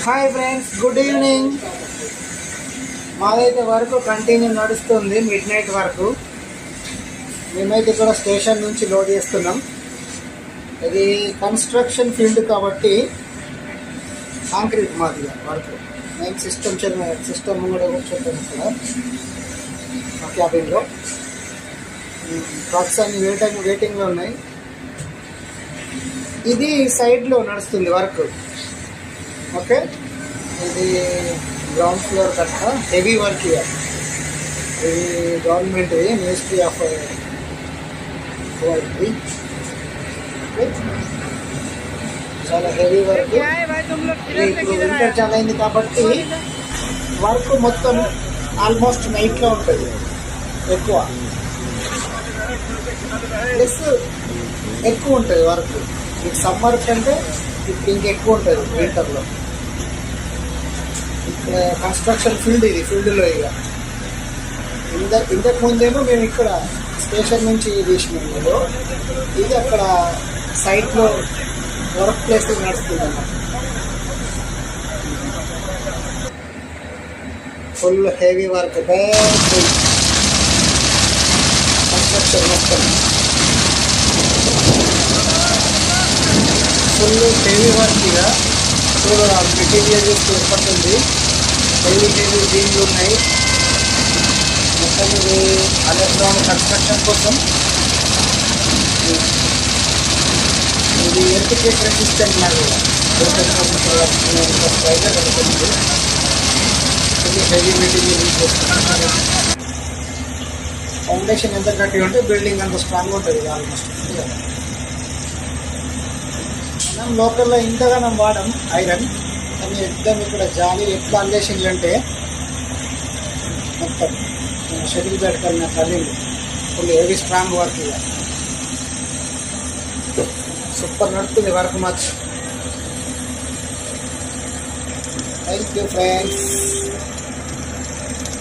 Hi friends, good evening. మాదైతే వరకు continue నడుస్తుంది మిడ్ నైట్ వరకు. మేమైతే ఇక్కడ స్టేషన్ నుంచి లోడ్ చేస్తున్నాం. ఇది కన్స్ట్రక్షన్ ఫీల్డ్ కాబట్టి కాంక్రీట్ మాదిగా వర్క్. మేము సిస్టమ్ కూడా కూర్చుంటాం ఇక్కడ మా క్యాబిన్లో. ట్రక్స్ అన్ని వెయిటింగ్లో ఉన్నాయి. ఇది సైడ్లో నడుస్తుంది వర్క్. ఓకే, ఇది గ్రౌండ్ ఫ్లోర్ కట్ట హెవీ వర్క్. ఇది గవర్నమెంట్ మినిస్ట్రీ ఆఫ్ ఓకే, చాలా హెవీ వర్క్. ఇప్పుడు వింటర్ చాలా అయింది కాబట్టి వర్క్ మొత్తం ఆల్మోస్ట్ నైట్లో ఉంటుంది ఎక్కువ, ప్లస్ ఎక్కువ ఉంటుంది వర్క్. మీకు సమ్మర్ కంటే ఇప్పుడు ఇంకెక్కువ ఉంటుంది వింటర్లో. ఇక్కడ కన్స్ట్రక్షన్ ఫీల్డ్, ఇది ఫీల్డ్లో ఇక ఇంతకు ముందేమో మేము ఇక్కడ స్టేషన్ నుంచి తీసినాము. ఇది అక్కడ సైట్లో వర్క్ ప్లేస్ నడుస్తుంది అన్నమాట. ఫుల్ హెవీ వర్క్, కన్స్ట్రక్షన్ మొత్తం ఫుల్ హెవీ వర్క్. ఇక చూడ మెటీరియల్ చూస్తూ ఏర్పడుతుంది. హెవీ దీనిలు ఉన్నాయి మొత్తం. ఇది అండర్గ్రౌండ్ కన్స్ట్రక్షన్ కోసం. ఇది ఎర్త్క్వేక్ రెసిస్టెంట్ లాగా స్ట్రైక్గా కలుగుతుంది. ఇది హెవీ మెటీరియల్ యూజ్ చేస్తున్నాం. ఫౌండేషన్ ఎంత గట్టిగా ఉంటే బిల్డింగ్ అంత స్ట్రాంగ్ ఉంటుంది ఆల్మోస్ట్. మనం లోకల్లో ఇంతగా మనం వాడడం ఐరన్, కానీ ఎగ్జామ్ ఇక్కడ జాలి ఎట్లా అల్లేసిందంటే మొత్తం షటిల్ బ్యాట్ కలిగిన కలిగి ఫుల్ హెవీ స్ట్రాంగ్ వర్క్. ఇక సూపర్ నడుస్తుంది వర్క్ మాత్రం. Thank you friends.